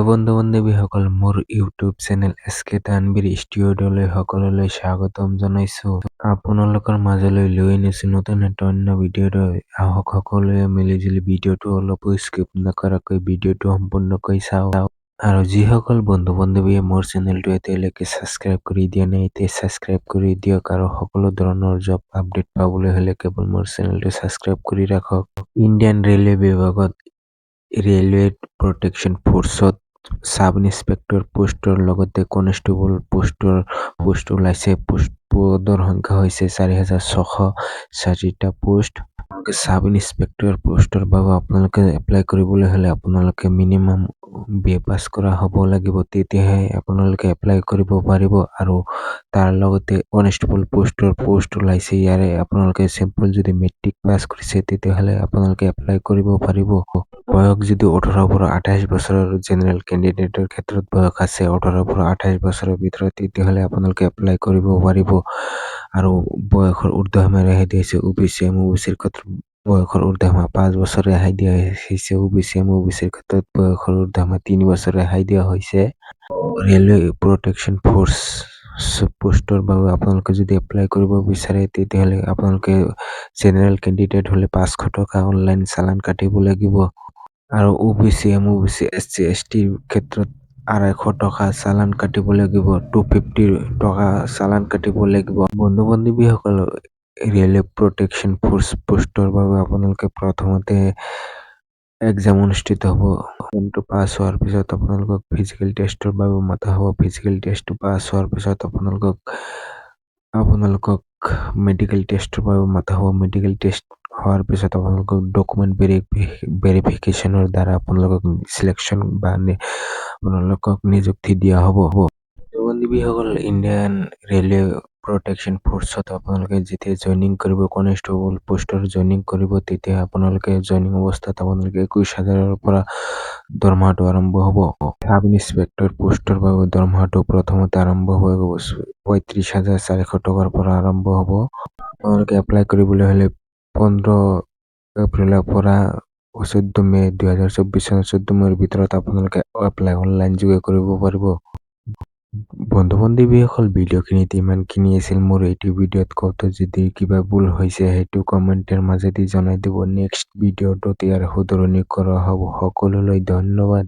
বন্ধু বান্ধৱীসকল, মোৰ YouTube channel এছকে তানবীৰ ষ্টুডিঅ'লৈ সকলোলৈ স্বাগতম জনাইছো। আপোনালোকৰ মাজলৈ লৈ আনিছো নতুন এটা অন্য ভিডিঅ'টো। আহক সকলোৱে মিলিজুলি ভিডিঅ'টো অলপো স্কিপ নকৰাকৈ ভিডিঅ'টো সম্পূৰ্ণকৈ চাওক। আৰু যিসকল বন্ধু-বান্ধৱীয়ে মোৰ চেনেলটো এতিয়ালৈকে ছাবস্ক্ৰাইব কৰি দিয়া নাই, এতিয়া ছাবস্ক্ৰাইব কৰি দিয়ক। আৰু সকলো ধৰণৰ জব আপডেট পাবলৈ হ'লে কেৱল মোৰ চেনেলটো ছাবস্ক্ৰাইব কৰি ৰাখক। ইণ্ডিয়ান ৰেলৱে বিভাগত ৰেলৱে প্ৰটেকশ্যন ফ'ৰ্চত সাব ইন্সপেক্টৰ পোষ্টৰ লগতে কনষ্টেবল পোষ্ট ওলাইছে। পদৰ সংখ্যা হৈছে 4,640টা পোষ্ট। সাব ইন্সপেক্টৰ পোষ্টৰ বাবে আপোনালোকে এপ্লাই কৰিবলৈ হ'লে আপোনালোকে মিনিমাম BA পাছ কৰা হ'ব লাগিব, তেতিয়াহে আপোনালোকে এপ্লাই কৰিব পাৰিব। আৰু তাৰ লগতে কনষ্টেবল পোষ্ট ওলাইছে। ইয়াৰে আপোনালোকে চিম্পল যদি মেট্ৰিক পাছ কৰিছে তেতিয়াহ'লে আপোনালোকে এপ্লাই কৰিব পাৰিব। বয়স যদি 18 পৰা 28 বছৰৰ জেনেৰেল কেণ্ডিডেটৰ ক্ষেত্ৰত বয়স আছে 18 পৰা 28 বছৰৰ ভিতৰত, তেতিয়াহ'লে আপোনালোকে এপ্লাই কৰিব পাৰিব। আৰু বয়সৰ ঊৰ্ধ্বসীমা ৰেহাই দিয়া হৈছে OBC MOBCৰ ক্ষেত্ৰত বয়সৰ ঊৰ্ধ্বসীমা 5 বছৰ ৰেহাই দিয়া হৈছে। OBC MOBCৰ ক্ষেত্ৰত বয়সৰ ঊৰ্ধ্বসীমা 3 বছৰ ৰেহাই দিয়া হৈছে। ৰেলৱে প্ৰটেকশ্যন ফ'ৰ্চ পোষ্টৰ বাবে আপোনালোকে যদি এপ্লাই কৰিব বিচাৰে তেতিয়াহ'লে আপোনালোকে জেনেৰেল কেণ্ডিডেট হ'লে 500 টকা অনলাইন চালান কাটিব লাগিব। আৰু OBC MOBC SC STৰ ক্ষেত্ৰত 250 টকা চালান কাটিব লাগিব, 250 টকা চালান কাটিব লাগিব। বন্ধু-বান্ধৱীসকল, ৰেলৱে প্ৰটেকশ্যন ফ'ৰ্চ পোষ্টৰ বাবে আপোনালোকে প্ৰথমতে এক্সাম অনুষ্ঠিত হ'ব। এক্সামটো পাছ হোৱাৰ পিছত আপোনালোকক ফিজিকেল টেষ্টৰ বাবে মাতা হ'ব। ফিজিকেল টেষ্টটো পাছ হোৱাৰ পিছত আপোনালোকক মেডিকেল টেষ্টৰ বাবে মাতা হ'ব। মেডিকেল টেষ্ট হোৱাৰ পিছত আপোনালোকক ডকুমেণ্ট ভেৰিফিকেশ্যনৰ দ্বাৰা আপোনালোকক চিলেকশ্যন বা আপোনালোকক নিযুক্তি দিয়া হ'ব। বন্ধু-বান্ধৱীসকল, ইণ্ডিয়ান ৰেলৱে প্ৰটেকশ্যন ফ'ৰ্চত আপোনালোকে যেতিয়া জইনিং কৰিব, কনষ্টেবল পোষ্টৰ জইনিং কৰিব, তেতিয়া আপোনালোকে জইনিং অৱস্থাত আপোনালোকে 21,000ৰ পৰা দৰমহাটো আৰম্ভ হ'ব। সাব ইন্সপেক্টৰ পোষ্টৰ বাবে দৰমহাটো প্ৰথমতে আৰম্ভ হ'ব 35,400 টকাৰ পৰা আৰম্ভ হ'ব। আপোনালোকে এপ্লাই কৰিবলৈ হ'লে 15 এপ্ৰিলৰ পৰা 14 মে 2024 চনৰ 14 মেৰ ভিতৰত আপোনালোকে এপ্লাই অনলাইন যোগে কৰিব পাৰিব। বন্ধু-বান্ধৱীসকল, ভিডিঅ'খিনিত ইমানখিনি আছিল। মোৰ এইটো ভিডিঅ'ত কওঁতে যদি কিবা ভুল হৈছে সেইটো কমেণ্টৰ মাজেদি জনাই দিব। নেক্সট ভিডিঅ'টোত ইয়াৰ শুধৰণি কৰা হ'ব। সকলোলৈ ধন্যবাদ।